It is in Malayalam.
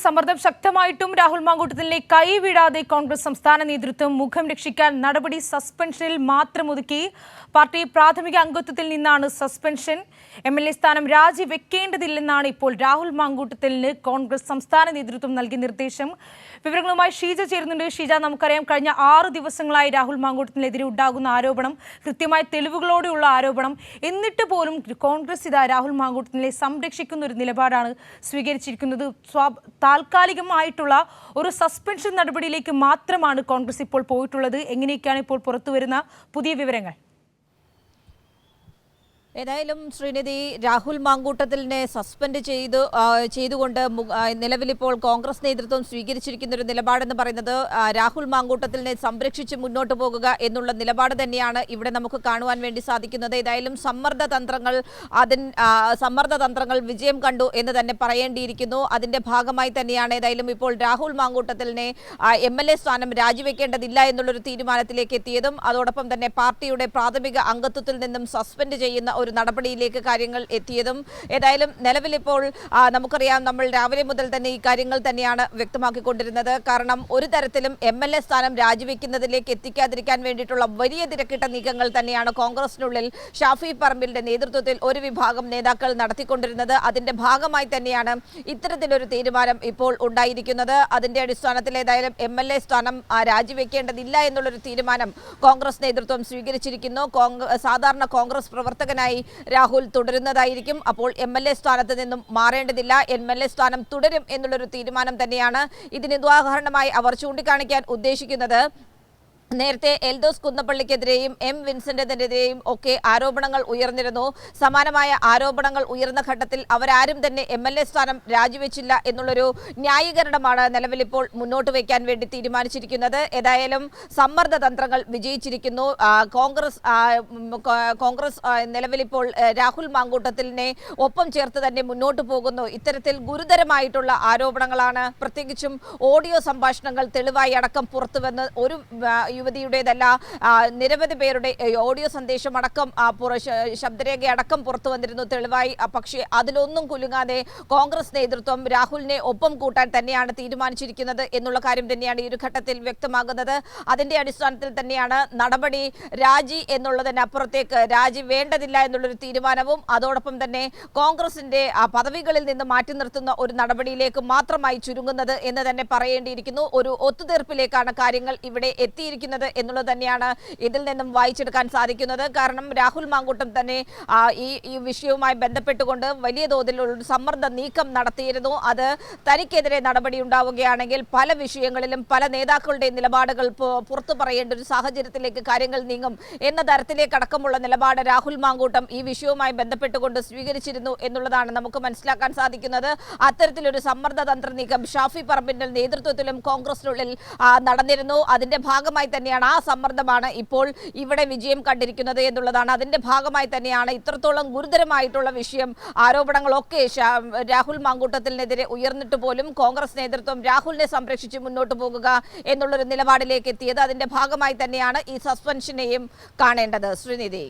സമ്മർദ്ദം ശക്തമായിട്ടും രാഹുൽ മാങ്കൂട്ടത്തിലിനെ കൈവിടാതെ കോൺഗ്രസ് സംസ്ഥാന നേതൃത്വം മുഖം രക്ഷിക്കാൻ നടപടി സസ്പെൻഷനിൽ മാത്രം ഒതുക്കി. പാർട്ടി പ്രാഥമിക അംഗത്വത്തിൽ നിന്നാണ് സസ്പെൻഷൻ. എംഎൽഎ സ്ഥാനം രാജിവെക്കേണ്ടതില്ലെന്നാണ് ഇപ്പോൾ രാഹുൽ മാങ്കൂട്ടത്തിലിന് കോൺഗ്രസ് സംസ്ഥാന നേതൃത്വം നൽകിയ നിർദ്ദേശം. വിവരങ്ങളുമായി ഷീജ ചേരുന്നുണ്ട്. ഷീജ, നമുക്കറിയാം കഴിഞ്ഞ 6 ദിവസങ്ങളായി രാഹുൽ മാങ്കൂട്ടത്തിനെതിരെ ഉണ്ടാകുന്ന ആരോപണം, കൃത്യമായ തെളിവുകളോടെയുള്ള ആരോപണം. എന്നിട്ട് പോലും കോൺഗ്രസ് ഇതാ രാഹുൽ മാങ്കൂട്ടത്തിനെ സംരക്ഷിക്കുന്ന ഒരു നിലപാടാണ് സ്വീകരിച്ചിരിക്കുന്നത്. താൽക്കാലികമായിട്ടുള്ള ഒരു സസ്പെൻഷൻ നടപടിയിലേക്ക് മാത്രമാണ് കോൺഗ്രസ് ഇപ്പോൾ പോയിട്ടുള്ളത്. എങ്ങനെയൊക്കെയാണ് ഇപ്പോൾ പുറത്തുവരുന്ന പുതിയ വിവരങ്ങൾ? ഏതായാലും ശ്രീനിധി, രാഹുൽ മാങ്കൂട്ടത്തിലിനെ സസ്പെൻഡ് ചെയ്തുകൊണ്ട് നിലവിലിപ്പോൾ കോൺഗ്രസ് നേതൃത്വം സ്വീകരിച്ചിരിക്കുന്ന ഒരു നിലപാടെന്ന് പറയുന്നത് രാഹുൽ മാങ്കൂട്ടത്തിലിനെ സംരക്ഷിച്ച് മുന്നോട്ട് പോകുക എന്നുള്ള നിലപാട് തന്നെയാണ് ഇവിടെ നമുക്ക് കാണുവാൻ വേണ്ടി സാധിക്കുന്നത്. ഏതായാലും സമ്മർദ്ദ തന്ത്രങ്ങൾ വിജയം കണ്ടു എന്ന് തന്നെ പറയേണ്ടിയിരിക്കുന്നു. അതിന്റെ ഭാഗമായി തന്നെയാണ് ഏതായാലും ഇപ്പോൾ രാഹുൽ മാങ്കൂട്ടത്തിലിനെ എംഎൽഎ സ്ഥാനം രാജിവെക്കേണ്ടതില്ല എന്നുള്ളൊരു തീരുമാനത്തിലേക്ക് എത്തിയതും അതോടൊപ്പം തന്നെ പാർട്ടിയുടെ പ്രാഥമിക അംഗത്വത്തിൽ നിന്നും സസ്പെൻഡ് ചെയ്യുന്ന ഒരു നടപടിയിലേക്ക് കാര്യങ്ങൾ എത്തിയതും. ഏതായാലും നിലവിലിപ്പോൾ നമുക്കറിയാം, നമ്മൾ രാവിലെ മുതൽ തന്നെ ഈ കാര്യങ്ങൾ തന്നെയാണ് വ്യക്തമാക്കിക്കൊണ്ടിരുന്നത്. കാരണം ഒരു തരത്തിലും എംഎൽഎ സ്ഥാനം രാജിവെക്കുന്നതിലേക്ക് എത്തിക്കാതിരിക്കാൻ വേണ്ടിയിട്ടുള്ള വലിയ തിരക്കിട്ട നീക്കങ്ങൾ തന്നെയാണ് കോൺഗ്രസിനുള്ളിൽ ഷാഫി പറമ്പിലിന്റെ നേതൃത്വത്തിൽ ഒരു വിഭാഗം നേതാക്കൾ നടത്തിക്കൊണ്ടിരുന്നത്. അതിന്റെ ഭാഗമായി തന്നെയാണ് ഇത്തരത്തിലൊരു തീരുമാനം ഇപ്പോൾ ഉണ്ടായിരിക്കുന്നത്. അതിന്റെ അടിസ്ഥാനത്തിൽ ഏതായാലും എംഎൽഎ സ്ഥാനം രാജിവെക്കേണ്ടതില്ല എന്നുള്ളൊരു തീരുമാനം കോൺഗ്രസ് നേതൃത്വം സ്വീകരിച്ചിരിക്കുന്നു. സാധാരണ കോൺഗ്രസ് പ്രവർത്തകനായി രാഹുൽ തുടരുന്നതായിരിക്കും. അപ്പോൾ എംഎൽഎ സ്ഥാനത്ത് നിന്നും മാറേണ്ടതില്ല, എംഎൽഎ സ്ഥാനം തുടരും എന്നുള്ളൊരു തീരുമാനം തന്നെയാണ്. ഇതിന് ഉദാഹരണമായി അവർ ചൂണ്ടിക്കാണിക്കാൻ ഉദ്ദേശിക്കുന്നത്, നേരത്തെ എൽദോസ് കുന്നപ്പള്ളിക്കെതിരെയും എം വിൻസെന്റിനെതിരെയും ഒക്കെ ആരോപണങ്ങൾ ഉയർന്നിരുന്നു. സമാനമായ ആരോപണങ്ങൾ ഉയർന്ന ഘട്ടത്തിൽ അവരാരും തന്നെ എംഎൽഎ സ്ഥാനം രാജിവെച്ചില്ല എന്നുള്ളൊരു ന്യായീകരണമാണ് നിലവിലിപ്പോൾ മുന്നോട്ട് വയ്ക്കാൻ വേണ്ടി തീരുമാനിച്ചിരിക്കുന്നത്. ഏതായാലും സമ്മർദ്ദ തന്ത്രങ്ങൾ വിജയിച്ചിരിക്കുന്നു. കോൺഗ്രസ് നിലവിലിപ്പോൾ രാഹുൽ മാങ്കൂട്ടത്തിലിനെ ഒപ്പം ചേർത്ത് തന്നെ മുന്നോട്ട് പോകുന്നു. ഇത്തരത്തിൽ ഗുരുതരമായിട്ടുള്ള ആരോപണങ്ങളാണ്, പ്രത്യേകിച്ചും ഓഡിയോ സംഭാഷണങ്ങൾ തെളിവായി അടക്കം പുറത്തുവന്ന് ഒരു യുവതിയുടേതല്ല, നിരവധി പേരുടെ ഓഡിയോ സന്ദേശം അടക്കം ശബ്ദരേഖ അടക്കം പുറത്തു വന്നിരുന്നു തെളിവായി. പക്ഷേ അതിലൊന്നും കുലുങ്ങാതെ കോൺഗ്രസ് നേതൃത്വം രാഹുലിനെ ഒപ്പം കൂട്ടാൻ തന്നെയാണ് തീരുമാനിച്ചിരിക്കുന്നത് എന്നുള്ള കാര്യം തന്നെയാണ് ഈ ഒരു ഘട്ടത്തിൽ വ്യക്തമാകുന്നത്. അതിന്റെ അടിസ്ഥാനത്തിൽ തന്നെയാണ് നടപടി രാജി എന്നുള്ളതിനപ്പുറത്തേക്ക് രാജി വേണ്ടതില്ല എന്നുള്ളൊരു തീരുമാനവും അതോടൊപ്പം തന്നെ കോൺഗ്രസിന്റെ പദവികളിൽ നിന്ന് മാറ്റി നിർത്തുന്ന ഒരു നടപടിയിലേക്ക് മാത്രമായി ചുരുങ്ങുന്നത് എന്ന് തന്നെ പറയേണ്ടിയിരിക്കുന്നു. ഒരു ഒത്തുതീർപ്പിലേക്കാണ് കാര്യങ്ങൾ ഇവിടെ എത്തിയിരിക്കുന്നത് എന്നുള്ളത് തന്നെയാണ് ഇതിൽ നിന്നും വായിച്ചെടുക്കാൻ സാധിക്കുന്നത്. കാരണം രാഹുൽ മാങ്കൂട്ടം തന്നെ ഈ വിഷയവുമായി ബന്ധപ്പെട്ടുകൊണ്ട് വലിയ തോതിലുള്ള സമ്മർദ്ദ നീക്കം നടത്തിയിരുന്നു. അത് തനിക്കെതിരെ നടപടി ഉണ്ടാവുകയാണെങ്കിൽ പല വിഷയങ്ങളിലും പല നേതാക്കളുടെ നിലപാടുകൾ പുറത്തു പറയേണ്ട ഒരു സാഹചര്യത്തിലേക്ക് കാര്യങ്ങൾ നീങ്ങും എന്ന തരത്തിലേക്കടക്കമുള്ള നിലപാട് രാഹുൽ മാങ്കൂട്ടം ഈ വിഷയവുമായി ബന്ധപ്പെട്ടുകൊണ്ട് സ്വീകരിച്ചിരുന്നു എന്നുള്ളതാണ് നമുക്ക് മനസ്സിലാക്കാൻ സാധിക്കുന്നത്. അത്തരത്തിലൊരു സമ്മർദ്ദ തന്ത്ര നീക്കം ഷാഫി പറമ്പിന്റെ നേതൃത്വത്തിലും കോൺഗ്രസിനുള്ളിൽ നടന്നിരുന്നു. അതിന്റെ ഭാഗമായി തന്നെയാണ്, ആ സമ്മർദ്ദമാണ് ഇപ്പോൾ ഇവിടെ വിജയം കണ്ടിരിക്കുന്നത് എന്നുള്ളതാണ്. അതിന്റെ ഭാഗമായി തന്നെയാണ് ഇത്രത്തോളം ഗുരുതരമായിട്ടുള്ള വിഷയം, ആരോപണങ്ങളൊക്കെ രാഹുൽ മാങ്കൂട്ടത്തിനെതിരെ ഉയർന്നിട്ട് പോലും കോൺഗ്രസ് നേതൃത്വം രാഹുലിനെ സംരക്ഷിച്ച് മുന്നോട്ട് പോകുക എന്നുള്ളൊരു നിലപാടിലേക്ക് എത്തിയത്. അതിന്റെ ഭാഗമായി തന്നെയാണ് ഈ സസ്പെൻഷനെയും കാണേണ്ടത്. ശ്രീനിധി.